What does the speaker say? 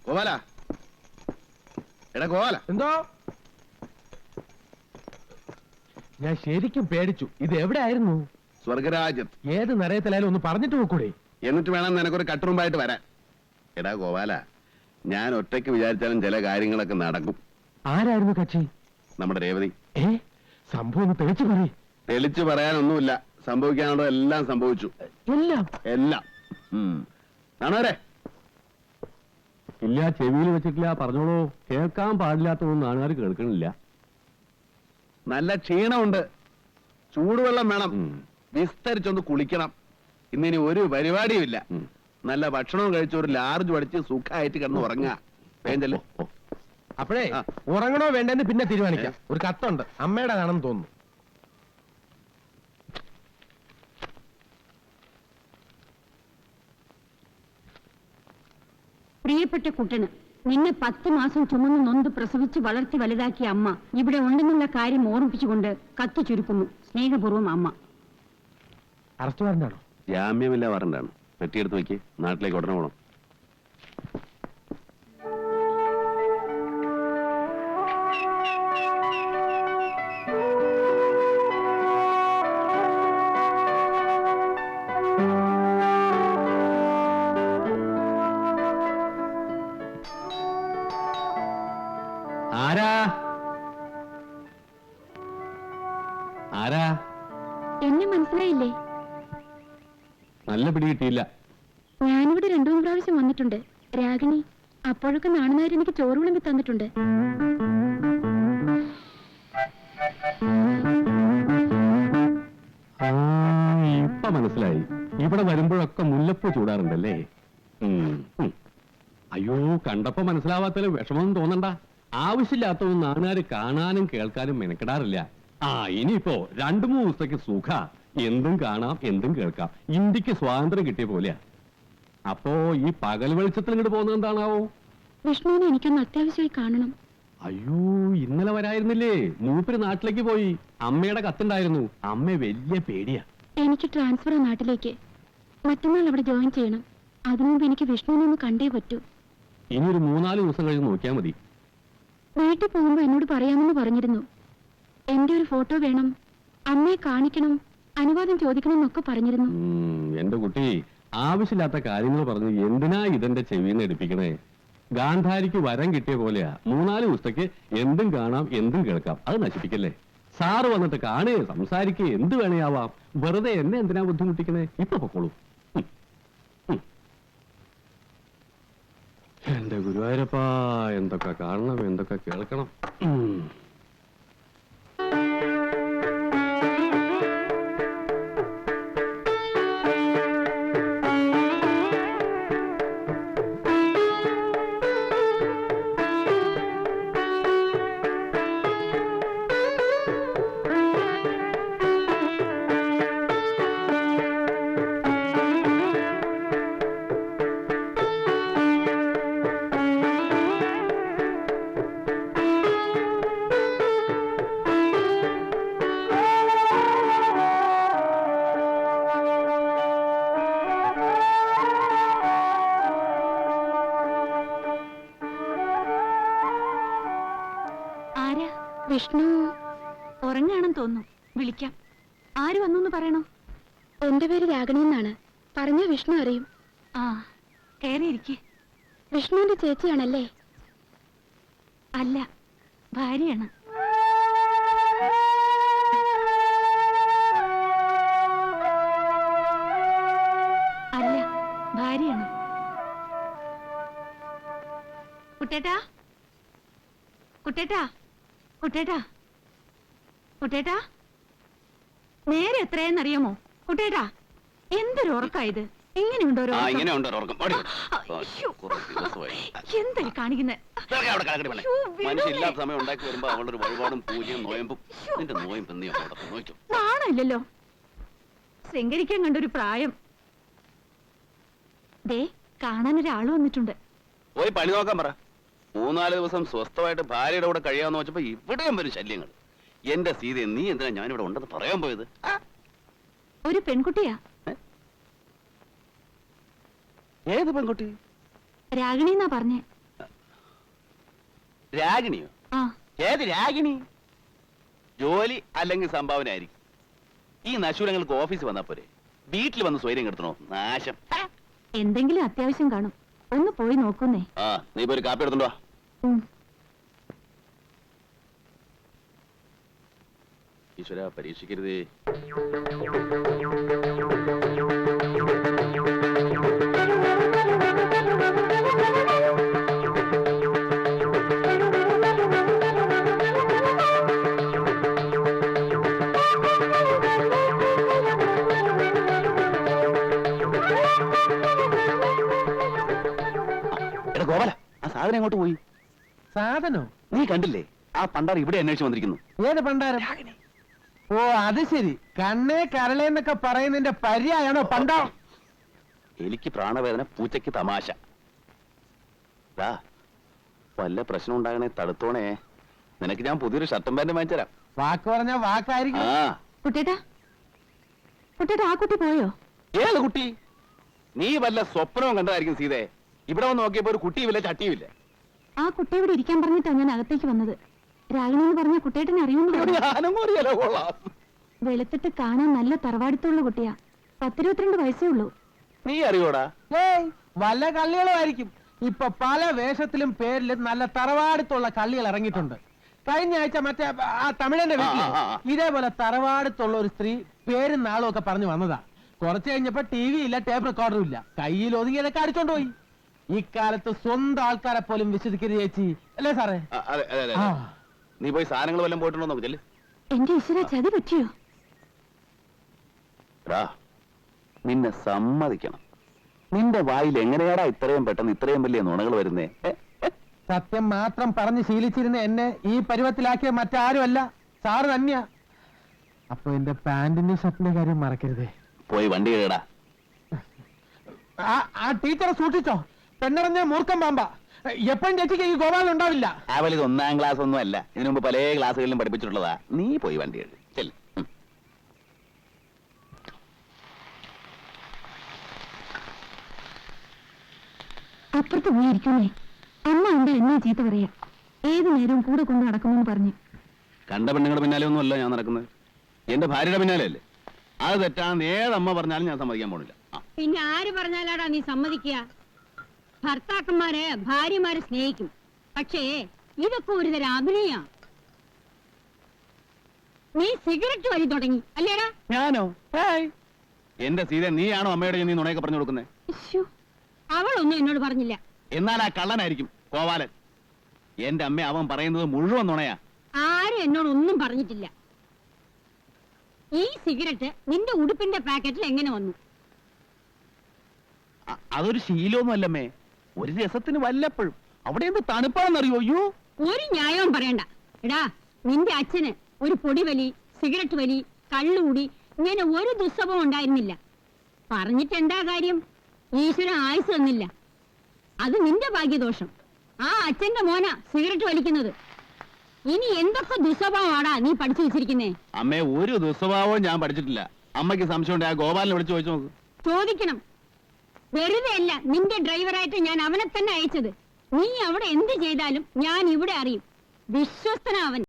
ഗോപാല, എടാ ഗോപാല. എന്തോ? ഞാൻ ശരിക്കും പേടിച്ചു. ഇത് എവിടെ ആയിരുന്നു? സ്വർഗരാജ്യം. ഏത് നരയത്തിലായാലും ഒന്ന് പറഞ്ഞിട്ട് നോക്കൂടെ? എന്നിട്ട് വേണം നിനക്കൊരു കട്ടുറുമ്പായിട്ട് വരാൻ. എടാ ഗോപാല, ഞാൻ ഒറ്റയ്ക്ക് വിചാരിച്ചാലും ചില കാര്യങ്ങളൊക്കെ നടക്കും. ആരായിരുന്നു കക്ഷി? നമ്മുടെ രേവതി. സംഭവം ഒന്ന് തെളിച്ചു പറയ്. തെളിച്ചു പറയാനൊന്നുമില്ല. സംഭവിക്കാനുണ്ടോ എല്ലാം സംഭവിച്ചു. എല്ലാം ആണോരെ? ഇല്ല, ചെവിയിൽ വെച്ചിട്ടില്ല. പറഞ്ഞോളൂ. കേൾക്കാൻ പാടില്ലാത്തതൊന്നും ആൾക്കാർ കേൾക്കണില്ല. നല്ല ക്ഷീണമുണ്ട്. ചൂടുവെള്ളം വേണം. വിസ്തരിച്ചൊന്ന് കുളിക്കണം. ഇന്നിനി ഒരു പരിപാടിയുമില്ല. നല്ല ഭക്ഷണവും കഴിച്ച് ഒരു ലാർജ് പഠിച്ച് സുഖമായിട്ട് കിടന്ന് ഉറങ്ങാ. വേണ്ടല്ലേ? അപ്പോഴേ ഉറങ്ങണോ വേണ്ടെന്ന് പിന്നെ തീരുമാനിക്കാം. ഒരു കത്തുണ്ട്, അമ്മയുടെ ആണെന്ന് തോന്നുന്നു. പ്രിയപ്പെട്ട കുട്ടന്, നിന്നെ 10 മാസം ചുമന്ന് നൊന്ത് പ്രസവിച്ച് വളർത്തി വലുതാക്കിയ അമ്മ ഇവിടെ ഉണ്ടെന്നുള്ള കാര്യം ഓർമ്മിപ്പിച്ചുകൊണ്ട് കത്ത് ചുരുക്കുന്നു. സ്നേഹപൂർവ്വം അമ്മ. അറസ്റ്റ് വാറന്റാണോ? ജാമ്യമില്ല വാറന്റാണ്. പെട്ടിയെടുത്ത് വയ്ക്ക്. നാട്ടിലേക്ക് ഉടനെ പോകണം. ആരാ ആരാ? എന്നെ മനസ്സിലായില്ലേ? നല്ല പിടി കിട്ടിയില്ല. ഞാനിവിടെ 2-3 പ്രാവശ്യം വന്നിട്ടുണ്ട്. രാഗിണി. അപ്പോഴൊക്കെ നാണനായിട്ട് എനിക്ക് ചോറ് വിളമ്പി തന്നിട്ടുണ്ട്. ഇപ്പൊ മനസ്സിലായി. ഇവിടെ വരുമ്പോഴൊക്കെ മുല്ലപ്പൂ ചൂടാറുണ്ടല്ലേ? അയ്യോ, കണ്ടപ്പോ മനസ്സിലാവാത്തതിൽ വിഷമമൊന്നും തോന്നണ്ട. ആവശ്യമില്ലാത്തതൊന്നും നാട്ടുകാര് കാണാനും കേൾക്കാനും മെനക്കെടാറില്ല. ഇനിയിപ്പോ 2-3 ദിവസത്തേക്ക് സുഖ. എന്തും കാണാം, എന്തും കേൾക്കാം. ഇന്ത്യക്ക് സ്വാതന്ത്ര്യം കിട്ടിയ പോലെയാ. അപ്പോ ഈ പകൽ വെളിച്ചത്തിൽ ഇങ്ങോട്ട് പോകുന്നത് എന്താണാവോ? വിഷ്ണുവിനെ എനിക്കൊന്ന് അത്യാവശ്യമായി കാണണം. അയ്യോ, ഇന്നലെ വരായിരുന്നില്ലേ? മൂപ്പര് നാട്ടിലേക്ക് പോയി. അമ്മയുടെ കത്തുണ്ടായിരുന്നു. അമ്മ വലിയ പേടിയാ. എനിക്ക് ട്രാൻസ്ഫർ നാട്ടിലേക്ക്. മറ്റന്നാൾ അവിടെ ജോയിൻ ചെയ്യണം. അതിനുമുമ്പ് എനിക്ക് വിഷ്ണുവിനെ ഒന്ന് കണ്ടേ പറ്റൂ. ഇനി ഒരു 3-4 ദിവസം കഴിഞ്ഞ് നോക്കിയാൽ മതി. വീട്ടിൽ പോകുമ്പോ എന്നോട് പറയാമെന്ന് പറഞ്ഞിരുന്നു. എന്റെ ഒരു ഫോട്ടോ വേണം, അമ്മയെ കാണിക്കണം, അനുവാദം ചോദിക്കണം എന്നൊക്കെ പറഞ്ഞിരുന്നു. എന്റെ കുട്ടി, ആവശ്യമില്ലാത്ത കാര്യങ്ങൾ പറഞ്ഞ് എന്തിനാ ഇതെന്റെ ചെവിന്ന് എടുപ്പിക്കണേ? ഗാന്ധാരിക്ക് വരം കിട്ടിയ പോലെയാ. 3-4 ദിവസത്തേക്ക് എന്തും കാണാം, എന്തും കേൾക്കാം. അത് നശിപ്പിക്കല്ലേ. സാറ് വന്നിട്ട് കാണുകയോ സംസാരിക്കുകയോ എന്ത് വേണേയാവാം. വെറുതെ എന്നെ എന്തിനാ ബുദ്ധിമുട്ടിക്കണേ? ഇപ്പൊ പൊക്കോളൂ. എന്റെ ഗുരുവായൂരപ്പാ, എന്തൊക്കെ കാണണം, എന്തൊക്കെ കേൾക്കണം. വിഷ്ണു ഉറങ്ങാണെന്ന് തോന്നുന്നു. വിളിക്കാം. ആര് വന്നു പറയണോ? എന്റെ പേര് രാഗിണി എന്നാണ്. പറഞ്ഞ വിഷ്ണു അറിയും. കയറിയിരിക്കെ. വിഷ്ണുവിന്റെ ചേച്ചിയാണല്ലേ? അല്ല, ഭാര്യയാണ്. അല്ല, ഭാര്യയാണ്. കുട്ടേട്ടാ, കുട്ടേട്ടാ, കുട്ടേട്ടാ, കുട്ടേട്ടാ, നേരെ എത്രയെന്നറിയാമോ? കുട്ടേട്ടാ, എന്തൊരു ഉറക്കായത്! ഇങ്ങനെയുണ്ടോ? എന്തൊരു കാണിക്കുന്നത്? നാണമില്ലല്ലോ. ശൃംഗരിക്കാൻ കണ്ടൊരു പ്രായം. ദേ, കാണാനൊരാള് വന്നിട്ടുണ്ട്. പോയി പണി നോക്കാൻ പറ. 3-4 ദിവസം സ്വസ്ഥമായിട്ട് ഭാര്യയുടെ കൂടെ കഴിയാന്ന് വെച്ചപ്പോ ഇവിടെയും വരും ശല്യങ്ങൾ. എന്റെ സീത, നീ എന്തിനാ ഞാനിവിടെ ഉണ്ടെന്ന് പറയാൻ പോയത്? ഒരു പെൺകുട്ടിയാ. ഏത് പെൺകുട്ടി? രാഗിണി എന്നാ പറഞ്ഞേ. രാഗിണിയോ? ആ ഏത് രാഗിണി? ജോലി അല്ലെങ്കിൽ സംഭാവന ആയിരിക്കും. ഈ നശൂരങ്ങൾക്ക് ഓഫീസ് വന്നാ പോരെ, വീട്ടിൽ വന്ന് സ്വൈര്യം കെടുത്തണോ? നാശം. എന്തെങ്കിലും അത്യാവശ്യം കാണും, ഒന്ന് പോയി നോക്കുന്നേ. ആ, നീ ഇപ്പൊ ഒരു കാപ്പി എടുത്തുണ്ടോ? ഈശ്വര, പരീക്ഷിക്കരുതേ. എടാ ഗോപാല, ആ സാധനം എങ്ങോട്ട് പോയി? സാധനോ? നീ കണ്ടില്ലേ? ആ പണ്ടാർ ഇവിടെ അന്വേഷിച്ച് വന്നിരിക്കുന്നു. ഏത് പണ്ടാരം? ഓ അത് ശരി, കണ്ണേ കരളേന്നൊക്കെ പറയുന്നതിന്റെ പര്യായാണോ പണ്ടാ? എലിക്ക് പ്രാണവേദന, പൂച്ചയ്ക്ക് തമാശ. ദാ, വല്ല പ്രശ്നം ഉണ്ടാകണേ തടുത്തോണേ. നിനക്ക് ഞാൻ പുതിയൊരു ഷർട്ടും പാന്റും വാങ്ങിച്ചരാം. വാക്ക് പറഞ്ഞ വാക്കായിരിക്കും. ആ, കുട്ടേട്ടാ, കുട്ടേട്ടാ, ആ കുട്ടി പോയോ? ഏത് കുട്ടി? നീ വല്ല സ്വപ്നവും കണ്ടതായിരിക്കും സീതേ. ഇവിടെ വന്ന് നോക്കിയപ്പോ ഒരു കുട്ടിയുമില്ല, ചട്ടിയുമില്ല. ആ കുട്ടി ഇവിടെ ഇരിക്കാൻ പറഞ്ഞിട്ടാ ഞാൻ അകത്തേക്ക് വന്നത്. രാഗിണി എന്ന് പറഞ്ഞ കുട്ടേട്ടനെ അറിയുന്നു. ഞാനും അറിയാലോ. കൊള്ളാം. വെളുത്തിട്ട് കാണാൻ നല്ല തറവാടിത്തുള്ള കുട്ടിയാ. 10-22 വയസ്സേ ഉള്ളൂ. നീ അറിയോടാ? ഏയ് വല്ല കള്ളികളുമായിരിക്കും. ഇപ്പൊ പല വേഷത്തിലും പേരിലും നല്ല തറവാടുത്തുള്ള കള്ളികൾ ഇറങ്ങിയിട്ടുണ്ട്. കഴിഞ്ഞ ആഴ്ച മറ്റേ ആ തമിഴന്റെ വീട്ടില് ഇതേപോലെ തറവാടുത്തുള്ള ഒരു സ്ത്രീ പേരും നാളും ഒക്കെ പറഞ്ഞു വന്നതാ. കുറച്ച് കഴിഞ്ഞപ്പോ TV ഇല്ല, ടേപ്പ് റെക്കോർഡറും ഇല്ല. കയ്യിൽ ഒതുങ്ങിയതൊക്കെ അടിച്ചോണ്ട് പോയി. ഇക്കാലത്ത് സ്വന്തം ആൾക്കാരെ പോലും വിശ്വസിക്കരുത് ചേച്ചി, അല്ലേ സാറേ? അതെ അതെ അതെ. ആ. നീ പോയി സാധനങ്ങൾ വല്ലതും പോയിട്ടുണ്ടോ നോക്ക്. ചെല്ല്. എന്റെ ഈശ്വര, ചതി പറ്റിയോ? എടാ, നിന്നെ സമ്മതിക്കണം. നിന്റെ വായിൽ എങ്ങനെയാടാ ഇത്രയും പെട്ടെന്ന് ഇത്രയും വലിയ നുണകൾ വരുന്നേ? സത്യം മാത്രം പറഞ്ഞ് ശീലിച്ചിരുന്ന എന്നെ ഈ പരുവത്തിലാക്കിയ മറ്റാരുമല്ല, സാറ് തന്നെയാ. അപ്പൊ എന്റെ പാന്റിന്റെ ഷർട്ടിന്റെ കാര്യം മറക്കരുതേ. പോയി വണ്ടി കയറാ. ആ ടീച്ചറെ സൂക്ഷിച്ചോ, പെണ്ണിറഞ്ഞ മൂർഖം പാമ്പ. എപ്പോഴും ചേച്ചിക്ക് ഈ ഗോപാലം ഉണ്ടാവില്ല. അവലിത് 1ാം ക്ലാസ് ഒന്നും അല്ല, ഇതിനു മുമ്പ് പല ക്ലാസ്സുകളിലും പഠിപ്പിച്ചിട്ടുള്ളതാ. നീ പോയി വണ്ടി കയറി. ചെല്ല്. അപ്പുറത്ത് പോയിരിക്കുന്നേ. അമ്മ ഉണ്ട് എന്നെ ചീത്ത പറയാ. ഏതു നേരവും കൂടെ കൊണ്ട് നടക്കുമെന്ന് പറഞ്ഞു. കണ്ട പെണ്ണുങ്ങളുടെ പിന്നാലെ ഒന്നും അല്ല ഞാൻ നടക്കുന്നത്, എന്റെ ഭാര്യയുടെ പിന്നാലെ അല്ലേ. അത് തെറ്റാണെന്ന് ഏതമ്മ പറഞ്ഞാലും ഞാൻ സമ്മതിക്കാൻ പോണില്ല. പിന്നെ ആര് പറഞ്ഞാലാടാ നീ സമ്മതിക്കുക? ഭർത്താക്കന്മാര് ഭാര്യമാരെ സ്നേഹിക്കും, പക്ഷേ ഇതൊക്കെ ഒരു തരം അഭിനയ. നീ സിഗരറ്റ് വലി തുടങ്ങി അല്ലേടാ? ഞാനോ? എന്റെ സീത, നീയാണോ അമ്മയോട് നീ നുണയൊക്കെ പറഞ്ഞു കൊടുക്കുന്നത്? അവളൊന്നും എന്നോട് പറഞ്ഞില്ല. എന്നാൽ ആ കള്ളനായിരിക്കും കോവാലൻ. എന്റെ അമ്മ അവൻ പറയുന്നത് മുഴുവൻ നുണയാ. ആരും എന്നോടൊന്നും പറഞ്ഞിട്ടില്ല. ഈ സിഗരറ്റ് നിന്റെ ഉടുപ്പിന്റെ പാക്കറ്റിൽ എങ്ങനെ വന്നു? അതൊരു ശീലമൊന്നും അല്ലമ്മേ, ഒരു രസത്തിന് വല്ലപ്പോഴും. അവിടെ എന്ത് തണുപ്പാണെന്നറിയോ? അയ്യോ, ഒരു ന്യായവും പറയണ്ട. എടാ, നിന്റെ അച്ഛന് ഒരു പൊടിവലി, സിഗരറ്റ് വലി, കള്ളുകൂടി ഇങ്ങനെ ഒരു ദുസ്സഭം ഉണ്ടായിരുന്നില്ല. പറഞ്ഞിട്ട് എന്താ കാര്യം? ഈശ്വരൻ ആയുസ് തന്നില്ല. അത് നിന്റെ ഭാഗ്യദോഷം. ആ അച്ഛന്റെ മോനാ സിഗരറ്റ് വലിക്കുന്നത്. ഇനി എന്തൊക്കെ ദുസ്വഭാവമാടാ നീ പഠിച്ചു വെച്ചിരിക്കുന്നേ? അമ്മേ, ഒരു ദുസ്വഭാവവും ഞാൻ പഠിച്ചിട്ടില്ല. അമ്മയ്ക്ക് സംശയമുണ്ട്, ആ ഗോപാലിനെ വിളിച്ചു ചോദിച്ചു നോക്ക്. ചോദിക്കണം. വെറുതെ അല്ല നിന്റെ ഡ്രൈവറായിട്ട് ഞാൻ അവനെ തന്നെ അയച്ചത്. നീ അവിടെ എന്ത് ചെയ്താലും ഞാൻ ഇവിടെ അറിയും. വിശ്വസ്തനാവൻ.